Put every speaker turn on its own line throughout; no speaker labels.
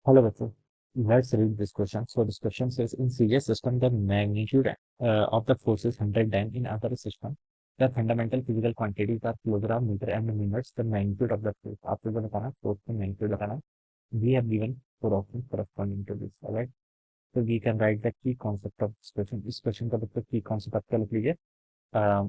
Hello, Betsy. Let's read this question. So this question says, in serious system, the magnitude of the force is 100 times. In other system, the fundamental physical quantities are kilogram, meter, and minutes. The magnitude of the force. आपको जो बताना force का magnitude बताना. We have given four options corresponding to this. Alright. So we can write the key concept of this question. इस question का मतलब key concept आपका लिख लीजिए. अ,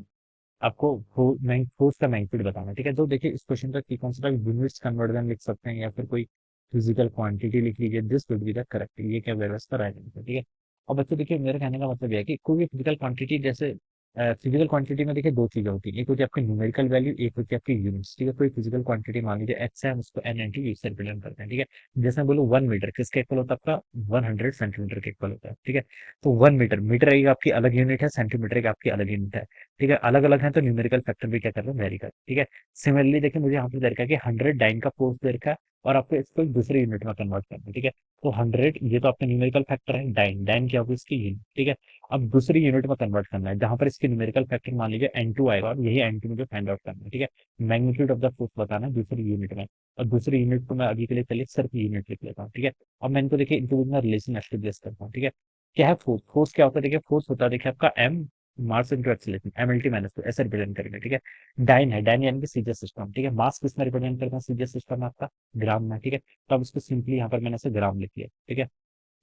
आपको फोर्स का मैग्नीट्यूड बताना है, ठीक है। तो देखिए इस क्वेश्चन का की कॉन्सेप्ट आप यूनिट्स कन्वर्जन लिख सकते हैं या फिर कोई फिजिकल क्वांटिटी लिख लीजिए, this would be the correct, ये क्या व्यवस्था राइट आंसर, ठीक है। और बच्चों देखिए मेरे कहने का मतलब यह है कि कोई भी फिजिकल क्वांटिटी जैसे फिजिकल क्वांटिटी में देखिए दो चीजें होती है, एक होती है आपकी न्यूमेरिकल वैल्यू, एक होती है आपकी यूनिट्स, ठीक है। कोई फिजिकल क्वांटिटी मान लीजिए एक्स है, हम उसको एन एन टी से रिप्रेजेंट करते हैं, ठीक है। जैसे मैं बोलूँ 1 मीटर किसका इक्वल होता है, आपका 100 सेंटीमीटर के इक्वल होता है, ठीक है। तो 1 मीटर, मीटर एक आपकी अलग यूनिट है, सेंटीमीटर एक आपकी अलग यूनिट है, ठीक है। अलग अलग है तो न्यूमेरिकल फैक्टर भी क्या कर रहे हैं, वेरी कर, ठीक है। सिमिलरली देखिए मुझे यहाँ पे दे रखा है कि 100 डाइन का फोर्स दे रखा है और आपको इसको एक दूसरे यूनिट में कन्वर्ट करना है, ठीक है। तो 100 ये तो आपका न्यूमेरिकल फैक्टर है, डाइन डाइन क्या होगी इसकी यूनिट, ठीक है। अब दूसरी यूनिट में कन्वर्ट करना है जहां पर इसकी न्यूमेरिकल फैक्टर मान लीजिए n2 आएगा और यही n2 मुझे फाइंड आउट करना है, ठीक है। मैग्नीट्यूड ऑफ द फोर्स बताना है दूसरी यूनिट में, और दूसरी यूनिट को मैं अभी के लिए चलिए सिर्फ यूनिट लिख लेता हूँ, ठीक है। अब मैं इनको देखिए इनके बीच में रिलेशन एस्टेब्लिश करता हूँ, ठीक है। क्या है फोर्स, फोर्स क्या होता है, देखिए फोर्स होता है देखिए आपका M mass into acceleration, M L T minus two, ऐसे रिप्रेजेंट करेंगे, ठीक है। डाइन है, डाइन यानी कि सीजर सिस्टम, ठीक है। मास किस में रिप्रेजेंट करता है, सीजर सिस्टम में आपका ग्राम में, ठीक है। तो अब इसको सिंपली यहाँ पर मैंने इसे ग्राम लिख लिया, ठीक है।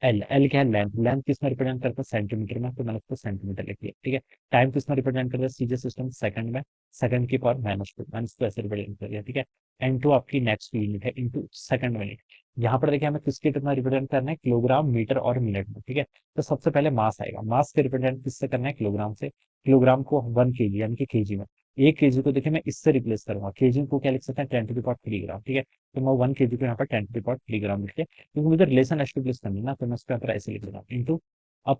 एल एल क्या है, लेंथ, लेंथ किस में रिप्रेजेंट करता है, सेंटीमीटर में, तो मैंने उसको सेंटीमीटर लिख लिया, ठीक है। टाइम किस में रिप्रेजेंट करता है, सीजर सिस्टम सेकंड में, सेकंड की पावर -2, मैंने इसको ऐसे रिप्रेजेंट कर दिया, ठीक है। एन टू आपकी नेक्स्ट यूनिट है इंटू सेकंड मिनट। यहाँ पर देखिए हमें किसके कितना रिप्रेजेंट करना है, किलोग्राम, मीटर और मिनट में, ठीक है। तो सबसे पहले मास आएगा, मास के रिप्रेजेंट किससे करना है, किलोग्राम से। किलोग्राम को 1 kg यानी कि केजी में, 1 kg को देखिए मैं इससे रिप्लेस करूंगा, केजी को क्या लिख सकते हैं, 10⁻³ ग्राम, ठीक है। तो मैं 1 kg को यहाँ पर 10⁻³ ग्राम लिख के, क्योंकि मुझे रिलेशन एस्टेब्लिश करनी है ना, तो मैं उसके ऊपर ऐसे लिख देता इंटू। अब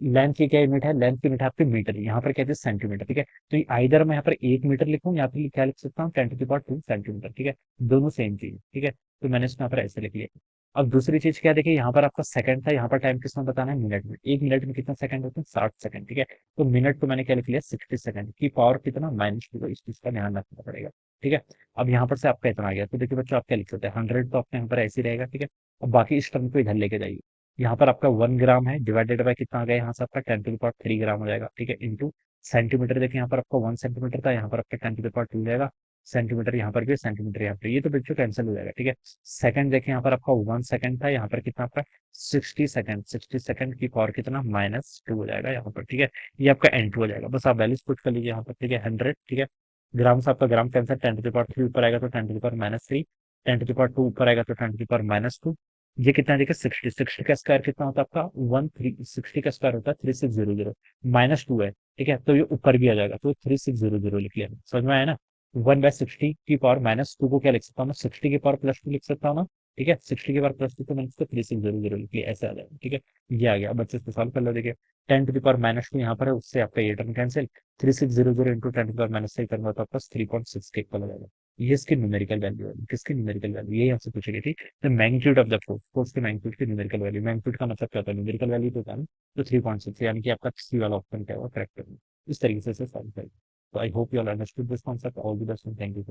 लेंथ की क्या यूनिट है, लेंथ की यूनिट है आपकी मीटर, यहाँ पर कहते हैं सेंटीमीटर, ठीक है। तो आइदर मैं यहाँ पर 1 मीटर लिखूँ या फिर क्या लिख सकता हूँ, 10⁻² सेंटीमीटर, ठीक है। दोनों सेम चीज, ठीक है। तो मैंने इसमें यहाँ पर ऐसे लिख लिया। अब दूसरी चीज क्या देखिए, यहाँ पर आपका सेकंड था, यहाँ पर टाइम किसमें बताना है, मिनट में। 1 मिनट में कितना सेकंड होते हैं, 60 सेकंड, ठीक है। तो मिनट को मैंने क्या लिख लिया, 60 सेकंड की पावर कितना, -2, इस चीज का ध्यान रखना पड़ेगा, ठीक है। अब यहाँ पर से आपका इतना आ गया, तो देखिए बच्चों आप क्या लिख सकते हैं, 100 तो आपका यहाँ पर ऐसे ही रहेगा, ठीक है। अब बाकी इस टर्म को इधर लेके जाइए, यहाँ पर आपका 1 ग्राम है, डिवाइडेड बाय कितना आ गया, यहाँ से आपका 10⁻³ ग्राम हो जाएगा, ठीक है। इंटू सेंटीमीटर, देखिए यहाँ पर आपका 1 सेंटीमीटर था, यहाँ पर आपका 10⁻² जाएगा। सेंटीमीटर यहाँ पर भी, सेंटीमीटर यहाँ पर, ये तो बच्चों कैंसिल हो जाएगा, ठीक है। सेकंड देखिए यहाँ पर आपका 1 सेकंड था, यहाँ पर कितना आपका 60 सेकंड, 60 सेकंड की पावर कितना, -2 हो जाएगा यहाँ पर, ठीक है। ये आपका n2 हो जाएगा, बस आप वैल्यूज पुट कर लीजिए यहाँ पर, ठीक है। 100, ठीक है। ग्राम से आपका ग्राम कैंसर, 10⁻³ ऊपर आएगा तो 10⁻³ 10⁻² ऊपर आएगा तो 10⁻²। ये कितना देखिए 60, 60 का स्क्वायर कितना होता है आपका 60 का स्क्वायर होता है 3600, -2 है, ठीक है। तो ये ऊपर भी आ जाएगा, तो 3600 लिख लिया, समझ में आया ना। 1/60 की पावर -2 को क्या लिख सकता हूँ मैं, 60 की पावर +2 लिख सकता हूँ ना, ठीक है। 60 की पावर +2 तो मैंने इसको 3600 लिख लिया, ऐसे आ जाएगा, ठीक है। ये आ गया, अब बच्चे से सॉल्व कर लो, देखिए 10⁻² यहाँ पर है, उससे आपका ये टर्म कैंसिल, 3600 इंटू 10⁻³ करूंगा तो आपका 3.6 के इक्वल हो जाएगा। ये इसकी न्यूमेरिकल वैल्यू है, किसकी न्यूमेरिकल वैल्यू, यही आपसे पूछी गई थी। The magnitude of the force, force के मैग्नीट्यूड की न्यूमेरिकल वैल्यू, मैग्नीट्यूड का मतलब क्या होता है, न्यूमेरिकल वैल्यू तो होता है ना। तो 3.6 यानी कि आपका सी वाला ऑप्शन क्या होगा, करेक्ट है। इस तरीके से सॉल्व करें। तो I hope you all understood this concept, all the best, thank you.